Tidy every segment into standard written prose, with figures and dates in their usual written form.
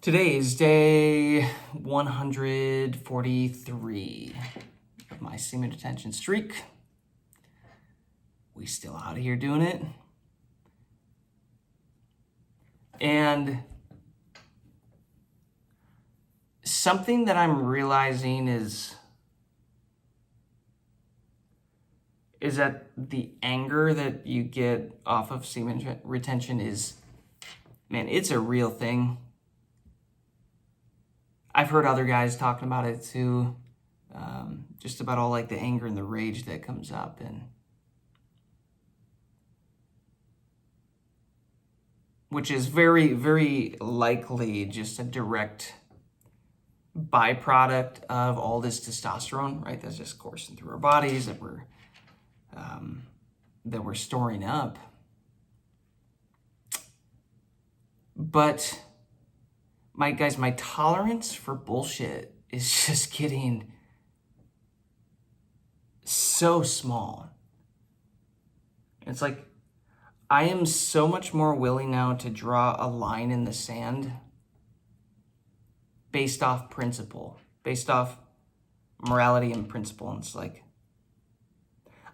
Today is day 143 of my semen retention streak. We still out here doing it. And something that I'm realizing is that the anger that you get off of semen retention is, man, it's a real thing. I've heard other guys talking about it too, just about all like the anger and the rage that comes up, and which is very, very likely just a direct byproduct of all this testosterone, right? That's just coursing through our bodies that we're storing up. But my tolerance for bullshit is just getting so small. It's like I am so much more willing now to draw a line in the sand based off principle, based off morality and principle. And it's like,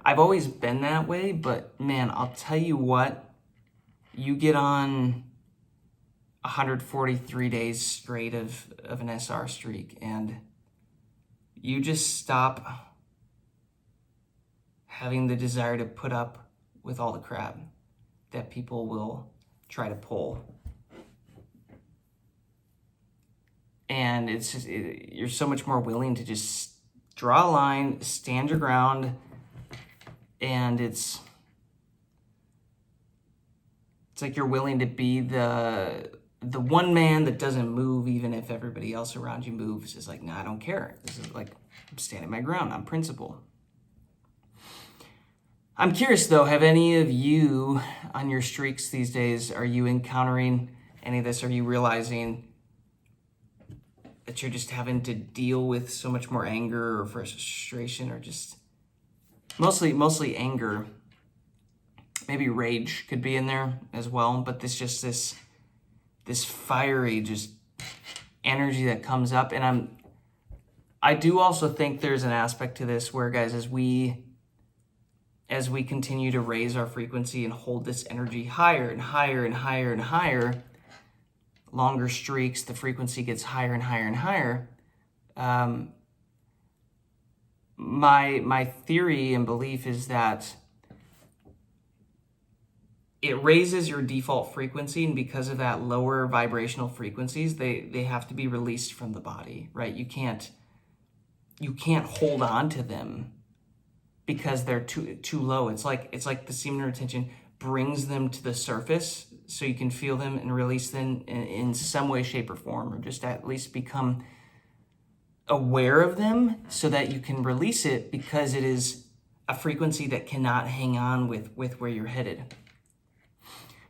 I've always been that way, but man, I'll tell you what, you get on 143 days straight of an SR streak, and you just stop having the desire to put up with all the crap that people will try to pull. And it's just, you're so much more willing to just draw a line, stand your ground, and it's like you're willing to be the one man that doesn't move even if everybody else around you moves. Is like, no, I don't care. This is like, I'm standing my ground on principle. I'm curious though, have any of you on your streaks these days, are you encountering any of this? Are you realizing that you're just having to deal with so much more anger or frustration, or just mostly anger? Maybe rage could be in there as well, but this fiery just energy that comes up. And I do also think there's an aspect to this where, guys, as we continue to raise our frequency and hold this energy higher and higher and higher and higher, longer streaks, the frequency gets higher and higher and higher. My theory and belief is that it raises your default frequency, and because of that, lower vibrational frequencies, they have to be released from the body, right? You can't hold on to them because they're too low. It's like the semen retention brings them to the surface so you can feel them and release them in some way, shape, or form, or just at least become aware of them so that you can release it, because it is a frequency that cannot hang on with where you're headed.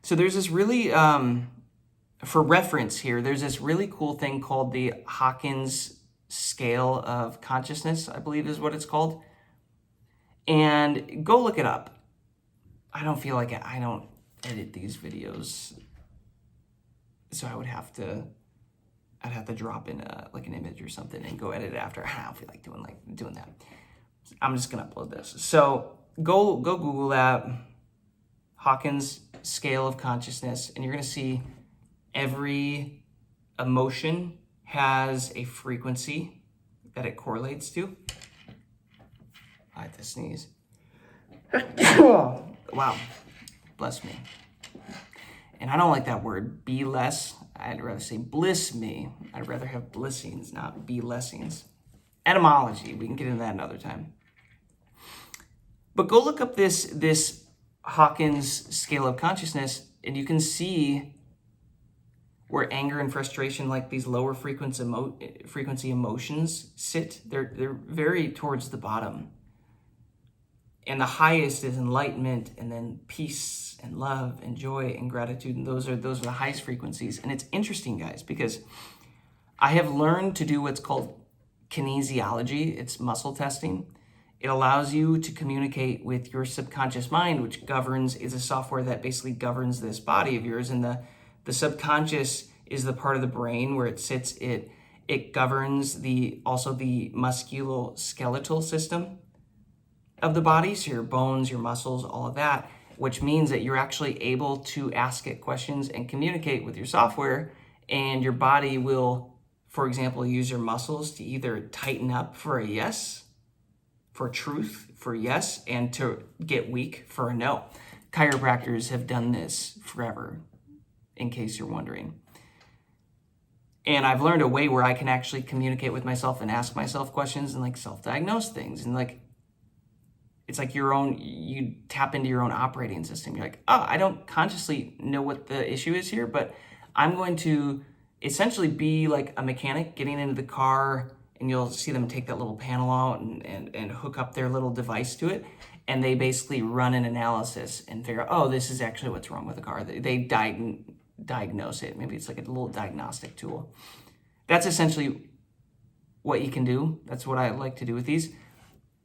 So there's this really, for reference here, there's this really cool thing called the Hawkins scale of consciousness, I believe is what it's called. And go look it up. I don't feel like I don't edit these videos, so I'd have to drop in an image or something and go edit it after. I don't feel like doing that. I'm just gonna upload this. So go Google that, Hawkins scale of consciousness, and you're gonna see every emotion has a frequency that it correlates to. I had to sneeze. Wow, bless me. And I don't like that word, be less. I'd rather say bliss me. I'd rather have blissings, not be lessings. Etymology, we can get into that another time. But go look up this Hawkins scale of consciousness, and you can see where anger and frustration, like these lower frequency emotions, sit. They're very towards the bottom. And the highest is enlightenment, and then peace and love and joy and gratitude. And those are the highest frequencies. And it's interesting, guys, because I have learned to do what's called kinesiology. It's muscle testing. It allows you to communicate with your subconscious mind, which is a software that basically governs this body of yours. And the subconscious is the part of the brain where it sits. It governs also the musculoskeletal system of the body, so your bones, your muscles, all of that, which means that you're actually able to ask it questions and communicate with your software, and your body will, for example, use your muscles to either tighten up for a yes, for truth, for yes, and to get weak for a no. Chiropractors have done this forever, in case you're wondering. And I've learned a way where I can actually communicate with myself and ask myself questions and like self-diagnose things. And like, it's like you tap into your own operating system. You're like, oh, I don't consciously know what the issue is here, but I'm going to essentially be like a mechanic getting into the car, and you'll see them take that little panel out and hook up their little device to it. And they basically run an analysis and figure out, oh, this is actually what's wrong with the car. They diagnose it. Maybe it's like a little diagnostic tool. That's essentially what you can do. That's what I like to do with these.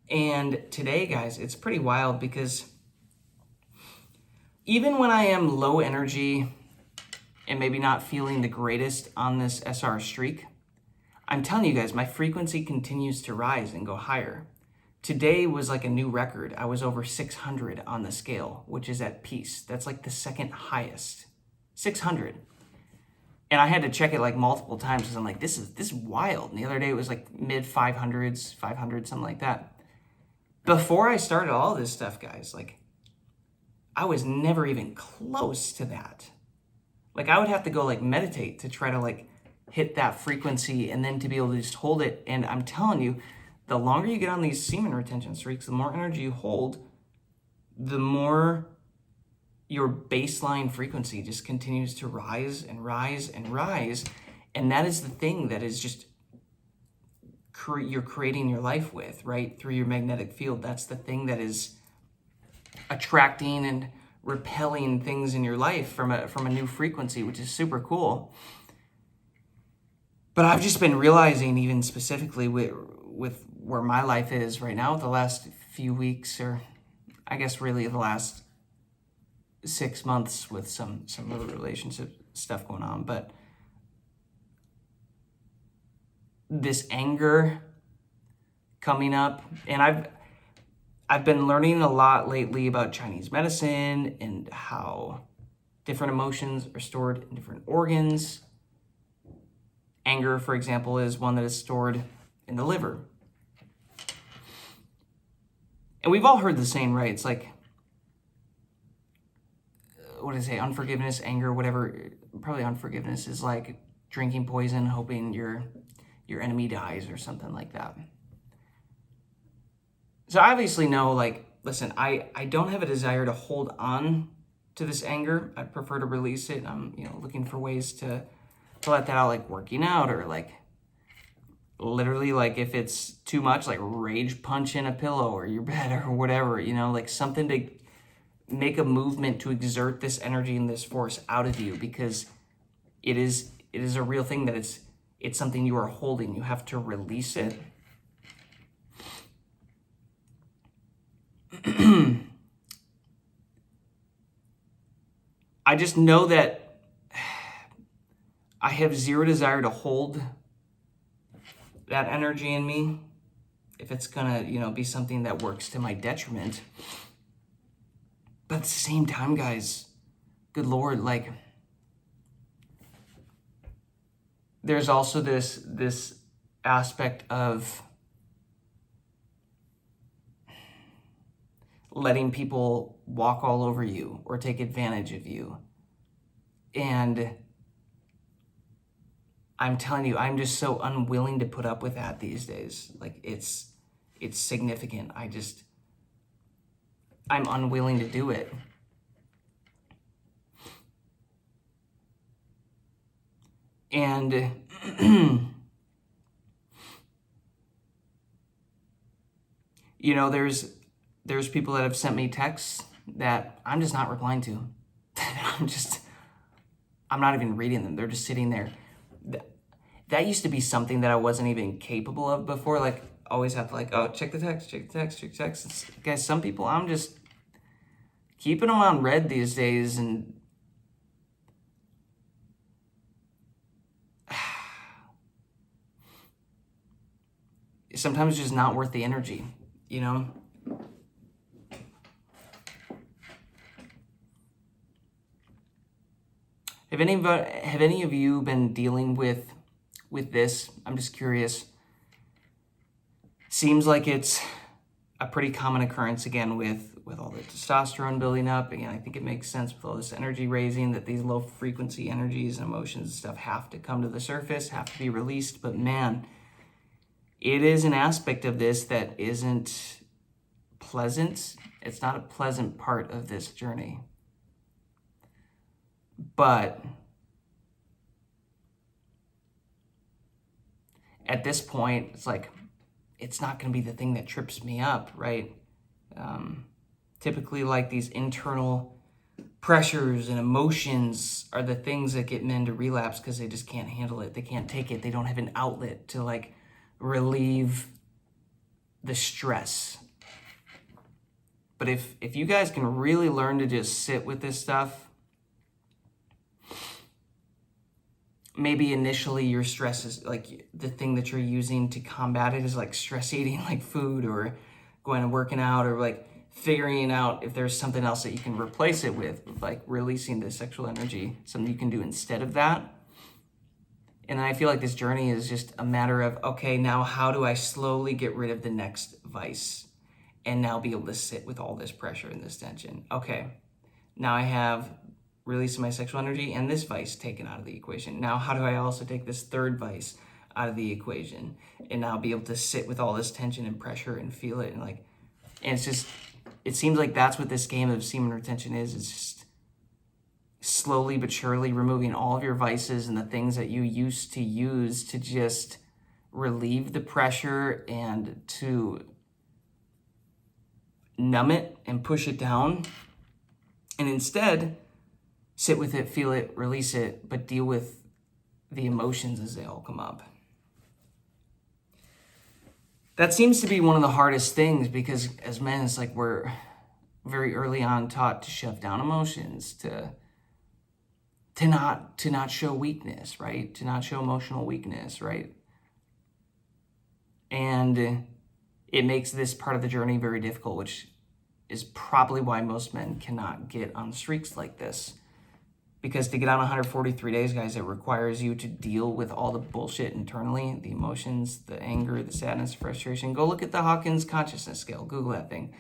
And today, guys, it's pretty wild because even when I am low energy and maybe not feeling the greatest on this SR streak, I'm telling you guys, my frequency continues to rise and go higher. Today was like a new record. I was over 600 on the scale, which is at peace. That's like the second highest. 600. And I had to check it like multiple times because I'm like, this is wild. And the other day it was like mid 500s, 500, something like that. Before I started all this stuff, guys, like I was never even close to that. Like I would have to go like meditate to try to like hit that frequency and then to be able to just hold it. And I'm telling you, the longer you get on these semen retention streaks, the more energy you hold, the more your baseline frequency just continues to rise and rise and rise. And that is the thing that is just you're creating your life with, right? Through your magnetic field. That's the thing that is attracting and repelling things in your life from a new frequency, which is super cool. But I've just been realizing, even specifically with where my life is right now, the last few weeks, or I guess really the last 6 months with some other relationship stuff going on, but this anger coming up, and I've been learning a lot lately about Chinese medicine and how different emotions are stored in different organs. Anger, for example, is one that is stored in the liver. And we've all heard the saying, right? It's like, what do I say? Unforgiveness, anger, whatever. Probably unforgiveness is like drinking poison, hoping your enemy dies or something like that. So I obviously know, like, listen, I don't have a desire to hold on to this anger. I prefer to release it. I'm, looking for ways to let that out, like working out, or like literally, like if it's too much, like rage punch in a pillow or your bed or whatever, like something to make a movement to exert this energy and this force out of you, because it is a real thing that it's something you are holding. You have to release it. I just know that I have zero desire to hold that energy in me if it's gonna, be something that works to my detriment. But at the same time, guys, good Lord, like, there's also this aspect of letting people walk all over you or take advantage of you. And I'm telling you, I'm just so unwilling to put up with that these days. Like, it's significant. I'm unwilling to do it. And there's people that have sent me texts that I'm just not replying to. I'm not even reading them. They're just sitting there. That used to be something that I wasn't even capable of before. Like, always have to check the text. Guys, some people, I'm just keeping them on red these days, and sometimes just not worth the energy, you know? Have any of you been dealing with this? I'm just curious. Seems like it's a pretty common occurrence again with all the testosterone building up. Again, I think it makes sense with all this energy raising that these low frequency energies and emotions and stuff have to come to the surface, have to be released. But man, it is an aspect of this that isn't pleasant. It's not a pleasant part of this journey. But at this point, it's like, it's not going to be the thing that trips me up, right? Typically, like, these internal pressures and emotions are the things that get men to relapse because they just can't handle it. They can't take it. They don't have an outlet to, like, relieve the stress. But if you guys can really learn to just sit with this stuff, maybe initially your stress is like the thing that you're using to combat it is like stress eating, like food, or going and working out, or like figuring out if there's something else that you can replace it with, like releasing the sexual energy, something you can do instead of that. And I feel like this journey is just a matter of, okay, now how do I slowly get rid of the next vice and now be able to sit with all this pressure and this tension? Okay, now I have releasing my sexual energy and this vice taken out of the equation. Now, how do I also take this third vice out of the equation and now be able to sit with all this tension and pressure and feel it? And it's just, it seems like that's what this game of semen retention is. It's just slowly but surely removing all of your vices and the things that you used to use to just relieve the pressure and to numb it and push it down. And instead, sit with it, feel it, release it, but deal with the emotions as they all come up. That seems to be one of the hardest things, because as men, it's like we're very early on taught to shove down emotions, to not show weakness, right? To not show emotional weakness, right? And it makes this part of the journey very difficult, which is probably why most men cannot get on streaks like this. Because to get on 143 days, guys, it requires you to deal with all the bullshit internally, the emotions, the anger, the sadness, frustration. Go look at the Hawkins consciousness scale. Google that thing.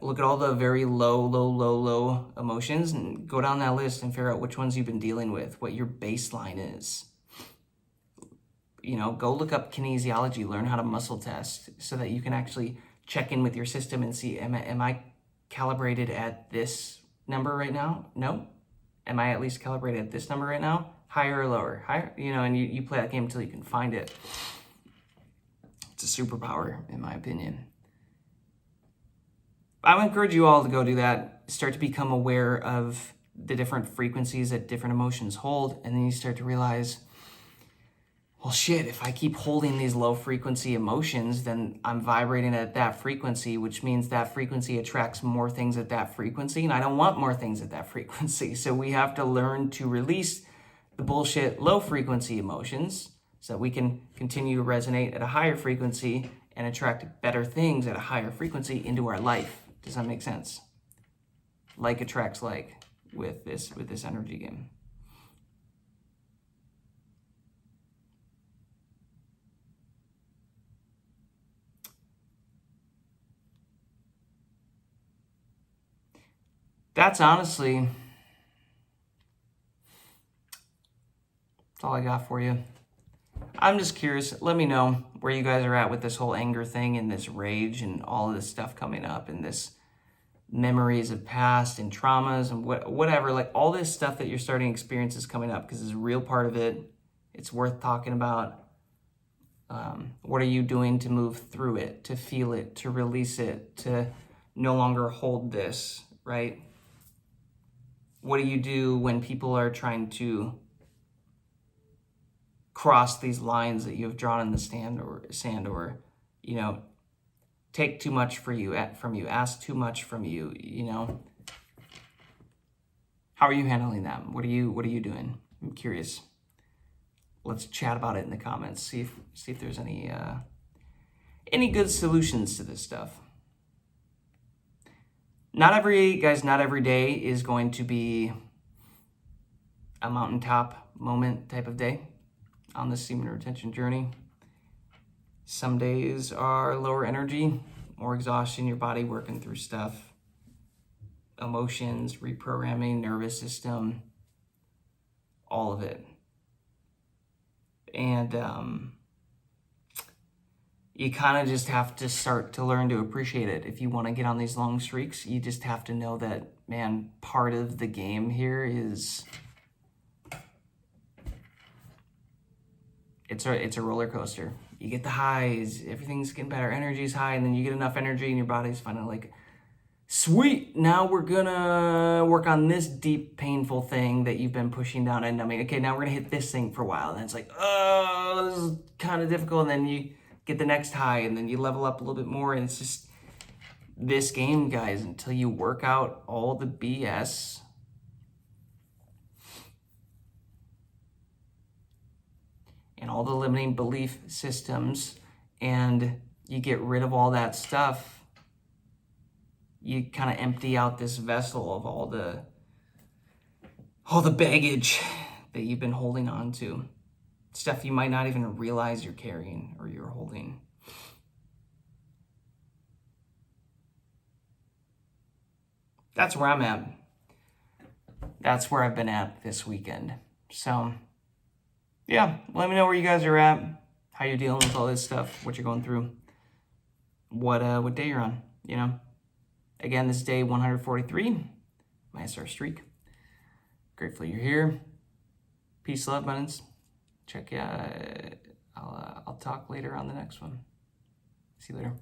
Look at all the very low emotions and go down that list and figure out which ones you've been dealing with, what your baseline is. You know, go look up kinesiology, learn how to muscle test so that you can actually check in with your system and see, am I calibrated at this number right now? No. Am I at least calibrated at this number right now? Higher or lower? Higher, you know, and you play that game until you can find it. It's a superpower, in my opinion. I would encourage you all to go do that. Start to become aware of the different frequencies that different emotions hold, and then you start to realize, well, shit, if I keep holding these low frequency emotions, then I'm vibrating at that frequency, which means that frequency attracts more things at that frequency, and I don't want more things at that frequency. So we have to learn to release the bullshit low frequency emotions so that we can continue to resonate at a higher frequency and attract better things at a higher frequency into our life. Does that make sense? Like attracts like with this energy game. That's honestly, that's all I got for you. I'm just curious. Let me know where you guys are at with this whole anger thing and this rage and all of this stuff coming up and this memories of past and traumas and whatever. Like all this stuff that you're starting to experience is coming up because it's a real part of it. It's worth talking about. What are you doing to move through it, to feel it, to release it, to no longer hold this, right? What do you do when people are trying to cross these lines that you have drawn in the sand, or you know, take too much from you, ask too much from you, you know? How are you handling that? What are you doing? I'm curious. Let's chat about it in the comments. See if there's any any good solutions to this stuff. Not every day is going to be a mountaintop moment type of day on the semen retention journey. Some days are lower energy, more exhaustion, your body working through stuff, emotions, reprogramming, nervous system, all of it. And you kind of just have to start to learn to appreciate it. If you want to get on these long streaks, you just have to know that, man, part of the game here is it's a roller coaster. You get the highs, everything's getting better, energy's high, and then you get enough energy and your body's finally like, sweet, now we're gonna work on this deep, painful thing that you've been pushing down and numbing. Okay, now we're gonna hit this thing for a while. And it's like, oh, this is kind of difficult. And then you get the next high, and then you level up a little bit more. And it's just this game, guys, until you work out all the BS. And all the limiting belief systems, and you get rid of all that stuff, you kind of empty out this vessel of all the baggage that you've been holding on to. Stuff you might not even realize you're carrying or you're holding. That's where I'm at. That's where I've been at this weekend. So, yeah, let me know where you guys are at, how you're dealing with all this stuff, what you're going through, what day you're on, you know. Again, this is day 143, my SR streak. Grateful you're here. Peace, love, buttons. Check, I'll talk later on the next one. See you later.